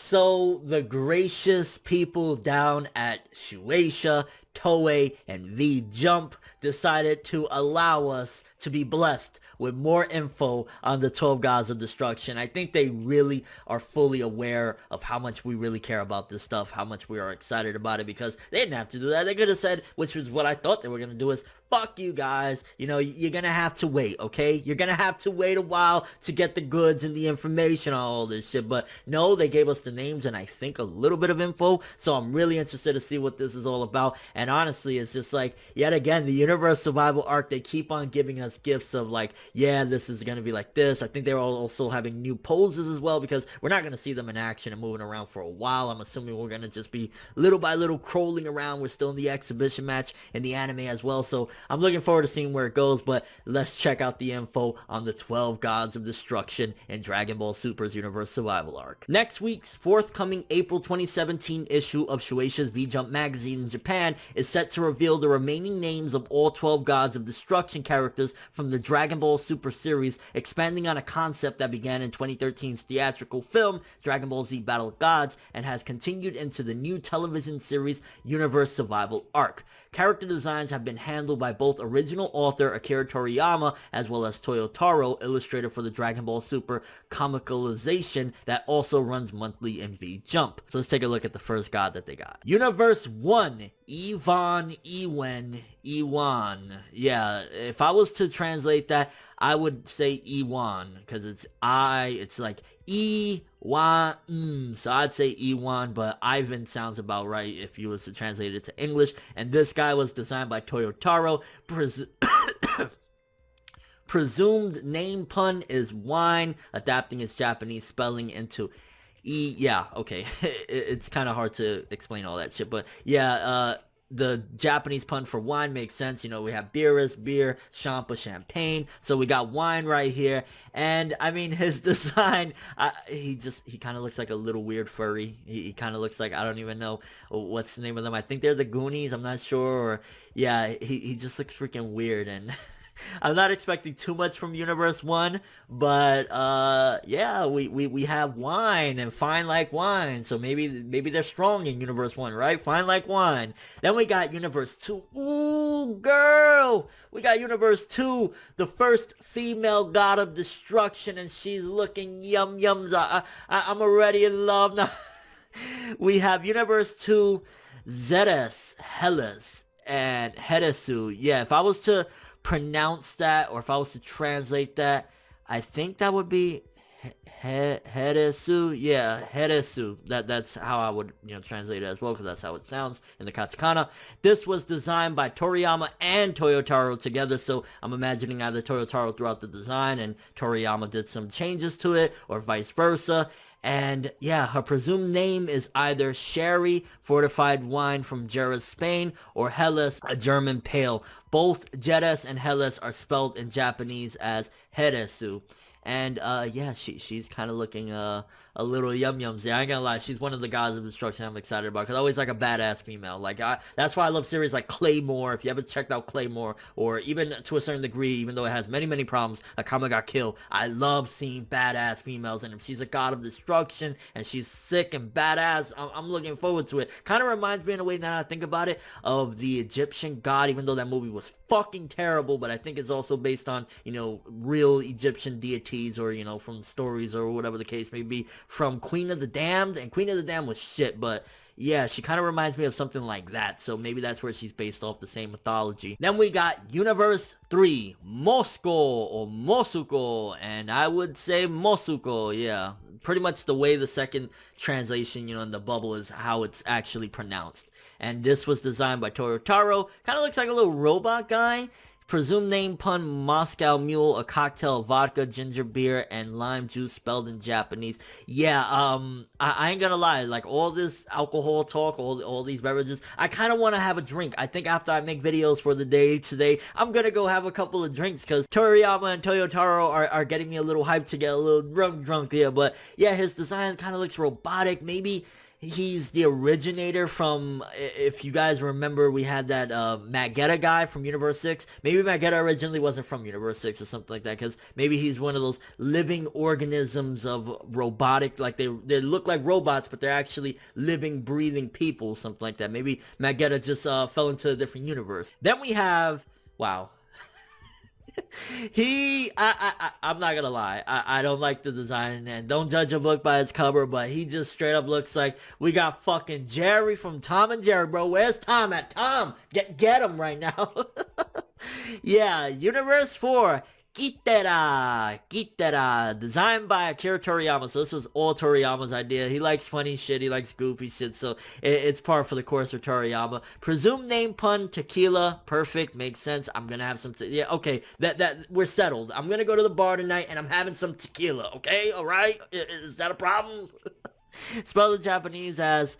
So the gracious people down at Shueisha, Toei, and V-Jump decided to allow us to be blessed with more info on the 12 Gods of Destruction. I think they really are fully aware of how much we really care about this stuff, how much we are excited about it, because they didn't have to do that. They could have said, which was what I thought they were going to do, is fuck you guys, you know, you're gonna have to wait, okay? You're gonna have to wait a while to get the goods and the information on all this shit. But no, they gave us the names and I think a little bit of info, so I'm really interested to see what this is all about. And honestly, it's just like, yet again, the universe survival arc, they keep on giving us gifts of like, yeah, this is gonna be like this. I think they're also having new poses as well, because we're not gonna see them in action and moving around for a while. I'm assuming we're gonna just be little by little crawling around. We're still in the exhibition match in the anime as well, so I'm looking forward to seeing where it goes. But let's check out the info on the 12 Gods of Destruction in Dragon Ball Super's Universe Survival Arc. Next week's forthcoming April 2017 issue of Shueisha's V-Jump magazine in Japan is set to reveal the remaining names of all 12 Gods of Destruction characters from the Dragon Ball Super series, expanding on a concept that began in 2013's theatrical film Dragon Ball Z Battle of Gods and has continued into the new television series Universe Survival Arc. Character designs have been handled by both original author Akira Toriyama as well as Toyotaro, illustrator for the Dragon Ball Super comicalization that also runs monthly in V-Jump. So let's take a look at the first god that they got. Universe 1, Ivan, Ewen, Ewan. Yeah, if I was to translate that, I would say Ewan, because it's like E-Wan, so I'd say Ewan, but Ivan sounds about right if you was to translate it to English. And this guy was designed by Toyotaro. Presumed name pun is wine, adapting its Japanese spelling into yeah, okay. It's kind of hard to explain all that shit, but yeah, the Japanese pun for wine makes sense. You know, we have beerus, beer, champa, champagne. So we got wine right here. And I mean, his design, he kind of looks like a little weird furry. He kind of looks like, I don't even know what's the name of them. I think they're the Goonies. I'm not sure. Or yeah, he just looks freaking weird. And I'm not expecting too much from Universe 1, but yeah, we have wine and fine like wine, so maybe they're strong in Universe 1, right? Fine like wine. Then we got Universe 2. Ooh, girl! We got Universe 2, the first female god of destruction, and she's looking yum yums. I'm already in love now. We have Universe 2, Zetes, Hellas, and Hedesu. Yeah, if I was to pronounce that, or if I was to translate that, I think that would be Hedesu. Yeah, Hedesu. That's how I would, translate it as well, because that's how it sounds in the katakana. This was designed by Toriyama and Toyotaro together, so I'm imagining either Toyotaro throughout the design and Toriyama did some changes to it, or vice versa. And yeah, her presumed name is either Sherry, fortified wine from Jerez, Spain, or Hellas, a German pale. Both Jedes and Hellas are spelled in Japanese as Heresu. And yeah, she's kind of looking a little yum yums. Yeah, I ain't gonna lie, she's one of the gods of destruction I'm excited about, because I always like a badass female. Like that's why I love series like Claymore. If you haven't checked out Claymore, or even to a certain degree, even though it has many problems, Akama got killed, I love seeing badass females. And if she's a god of destruction and she's sick and badass, I'm looking forward to it. Kind of reminds me, in a way, now that I think about it, of the Egyptian god, even though that movie was fucking terrible, but I think it's also based on, real Egyptian deities, or, from stories, or whatever the case may be, from Queen of the Damned. And Queen of the Damned was shit, but yeah, she kind of reminds me of something like that, so maybe that's where she's based off the same mythology. Then we got Universe 3, Mosco, or Mosuko, and I would say Mosuko, yeah. Pretty much the way the second translation, in the bubble is how it's actually pronounced. And this was designed by Toyotaro. Kind of looks like a little robot guy. Presumed name pun, Moscow Mule, a cocktail of vodka, ginger beer, and lime juice spelled in Japanese. Yeah, I ain't gonna lie, like all this alcohol talk, all these beverages, I kind of want to have a drink. I think after I make videos for the day today, I'm gonna go have a couple of drinks, because Toriyama and Toyotaro are getting me a little hyped to get a little drunk here. But yeah, his design kind of looks robotic. Maybe he's the originator from, if you guys remember, we had that Magetta guy from Universe 6. Maybe Magetta originally wasn't from Universe 6 or something like that, because maybe he's one of those living organisms of robotic, like they look like robots, but they're actually living, breathing people, something like that. Maybe Magetta just fell into a different universe. Then we have, wow. I'm not gonna lie, I don't like the design, and don't judge a book by its cover, but he just straight up looks like we got fucking Jerry from Tom and Jerry, bro. Where's Tom at? Tom, get him right now. Yeah, Universe 4, Kitera, designed by Akira Toriyama. So this was all Toriyama's idea. He likes funny shit, he likes goofy shit, so it's par for the course for Toriyama. Presumed name pun, tequila, perfect, makes sense. I'm gonna have some, yeah, okay, that we're settled. I'm gonna go to the bar tonight and I'm having some tequila, okay, alright? Is that a problem? Spelled in Japanese as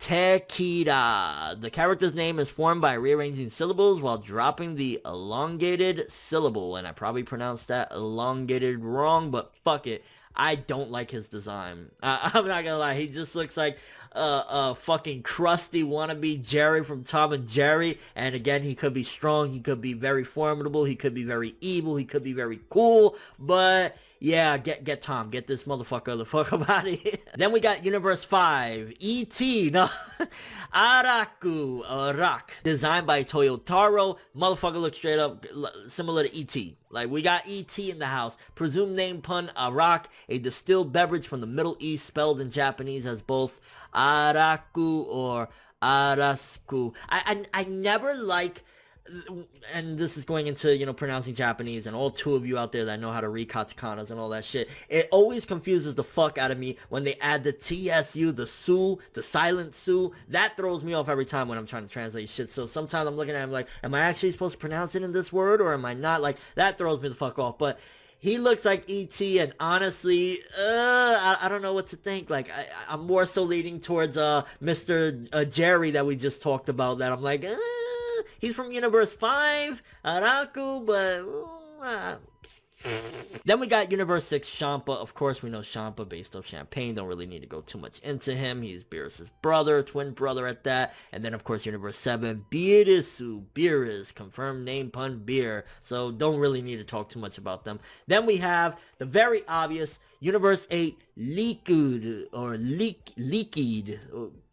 Tekida. The character's name is formed by rearranging syllables while dropping the elongated syllable. And I probably pronounced that elongated wrong, but fuck it. I don't like his design. I'm not gonna lie. He just looks like a fucking crusty wannabe Jerry from Tom and Jerry. And again, he could be strong. He could be very formidable. He could be very evil. He could be very cool. But yeah, get Tom. Get this motherfucker the fuck out of here. Then we got Universe 5. E.T. No. Arak. Designed by Toyotaro. Motherfucker looks straight up similar to E.T. Like, we got E.T. in the house. Presumed name pun, Arak. A distilled beverage from the Middle East, spelled in Japanese as both Araku or Arasku. I never like, and this is going into, you know, pronouncing Japanese, and all two of you out there that know how to read katakanas and all that shit, it always confuses the fuck out of me when they add the TSU, the su, the silent su. That throws me off every time when I'm trying to translate shit. So sometimes I'm looking at it, I'm like, am I actually supposed to pronounce it in this word, or am I not? Like, that throws me the fuck off. But he looks like E.T., and honestly, I don't know what to think. Like, I'm more so leaning towards Mr. Jerry that we just talked about, that I'm like, he's from Universe 5, Araku, but Then we got Universe 6, Champa. Of course, we know Champa based off Champagne. Don't really need to go too much into him. He's Beerus' brother, twin brother at that. And then, of course, Universe 7, Beerus, confirmed name pun, beer. So don't really need to talk too much about them. Then we have the very obvious Universe 8, Liquid, or Liquid,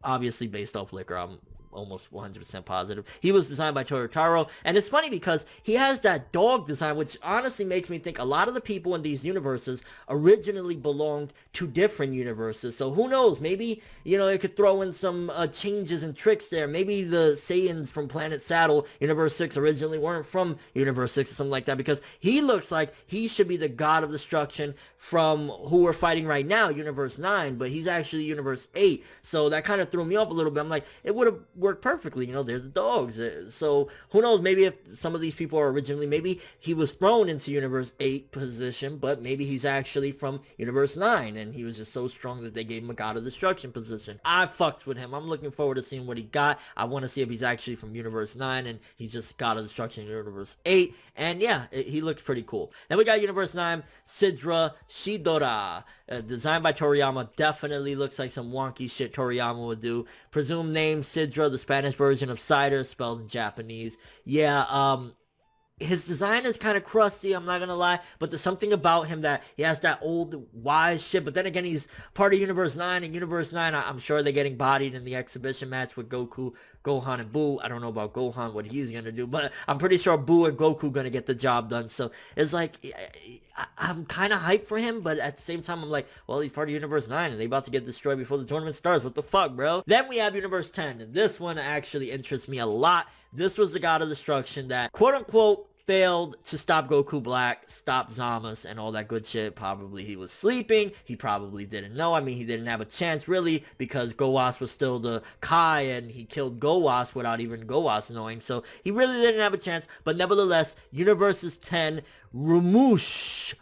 obviously based off liquor. I'm almost 100% positive. He was designed by Toyotaro, and it's funny because he has that dog design, which honestly makes me think a lot of the people in these universes originally belonged to different universes. So who knows? Maybe, you know, it could throw in some changes and tricks there. Maybe the Saiyans from Planet Saddle, Universe 6, originally weren't from Universe 6 or something like that, because he looks like he should be the god of destruction from who we're fighting right now, Universe 9, but he's actually Universe 8. So that kind of threw me off a little bit. I'm like, it would have worked perfectly, you know, they're the dogs. So who knows, maybe if some of these people are originally, maybe he was thrown into Universe 8 position, but maybe he's actually from Universe 9, and he was just so strong that they gave him a God of Destruction position. I fucked with him. I'm looking forward to seeing what he got. I want to see if he's actually from Universe 9, and he's just God of Destruction in Universe 8, and yeah, he looks pretty cool. Then we got Universe 9, Sidra Shidora. Designed by Toriyama. Definitely looks like some wonky shit Toriyama would do. Presumed name, Sidra, the Spanish version of cider, spelled in Japanese. Yeah, his design is kind of crusty, I'm not gonna lie, but there's something about him that he has that old wise shit. But then again, he's part of Universe 9, and Universe 9, I'm sure they're getting bodied in the exhibition match with Goku, Gohan, and Boo. I don't know about Gohan, what he's gonna do, but I'm pretty sure Boo and Goku gonna get the job done. So it's like, I'm kind of hyped for him, but at the same time, I'm like, well, he's part of Universe 9, and they about to get destroyed before the tournament starts. What the fuck, bro? Then we have Universe 10, and this one actually interests me a lot. This was the God of Destruction that, quote-unquote, failed to stop Goku Black, stop Zama's, and all that good shit. Probably he was sleeping. He probably didn't know. I mean, he didn't have a chance, really, because Gowas was still the Kai, and he killed Gowas without even Gowas knowing. So he really didn't have a chance. But nevertheless, Universes 10, Ramushi,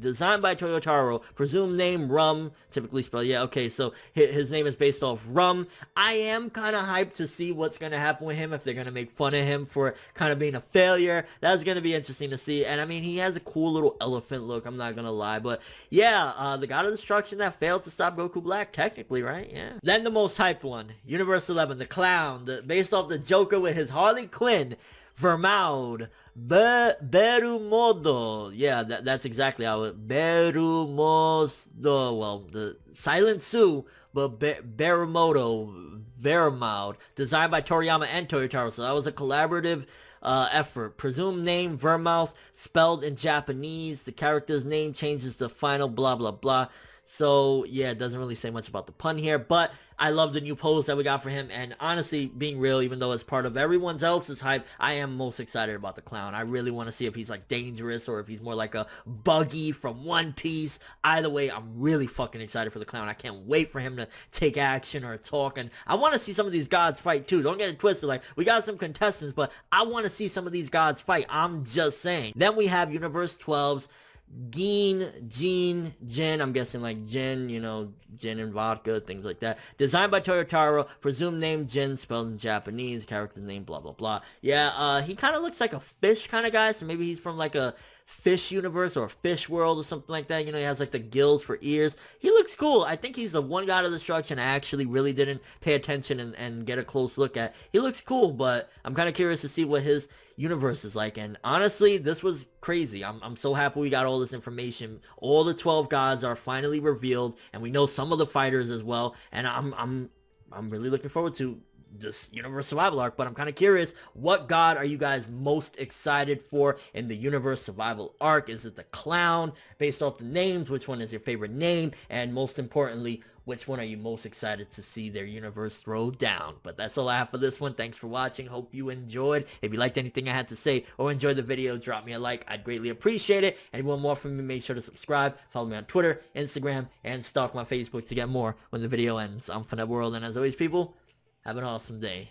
designed by Toyotaro, presumed name Rum, typically spelled, yeah, okay, so his name is based off Rum. I am kind of hyped to see what's going to happen with him, if they're going to make fun of him for kind of being a failure. That's going to be interesting to see. And I mean, he has a cool little elephant look, I'm not going to lie. But yeah, the God of Destruction that failed to stop Goku Black, technically, right? Yeah. Then the most hyped one, Universe 11, the clown, based off the Joker with his Harley Quinn, Vermaud, Berumodo. Yeah, that's exactly how it, Berumodo. Well, the Silent Sue, but Berumodo, Vermaud, designed by Toriyama and Toyotaro. So that was a collaborative effort. Presumed name, Vermouth, spelled in Japanese. The character's name changes to final blah blah blah. So, yeah, it doesn't really say much about the pun here, but I love the new pose that we got for him, and honestly, being real, even though it's part of everyone else's hype, I am most excited about the clown. I really want to see if he's, like, dangerous, or if he's more like a Buggy from One Piece. Either way, I'm really fucking excited for the clown. I can't wait for him to take action or talk, and I want to see some of these gods fight, too. Don't get it twisted, like, we got some contestants, but I want to see some of these gods fight. I'm just saying. Then we have Universe 12's Jin, I'm guessing like gin, you know, gin and vodka, things like that. Designed by Toyotaro, presumed name Jin, spelled in Japanese, character name, blah, blah, blah. Yeah, he kind of looks like a fish kind of guy, so maybe he's from like a fish universe or a fish world or something like that. You know, he has like the gills for ears. He looks cool. I think he's the one God of Destruction I actually really didn't pay attention and get a close look at. He looks cool, but I'm kind of curious to see what his universe is like. And honestly, this was crazy. I'm so happy we got all this information. All the 12 gods are finally revealed, and we know some of the fighters as well. And I'm really looking forward to this Universe Survival arc, but I'm kind of curious, what god are you guys most excited for in the Universe Survival arc? Is it the clown? Based off the names, which one is your favorite name? And most importantly, which one are you most excited to see their universe throw down? But that's all I have for this one. Thanks for watching. Hope you enjoyed. If you liked anything I had to say or enjoyed the video, drop me a like. I'd greatly appreciate it. And if you want more from me, make sure to subscribe. Follow me on Twitter, Instagram, and stalk my Facebook to get more when the video ends. I'm Finette World, and as always, people, have an awesome day.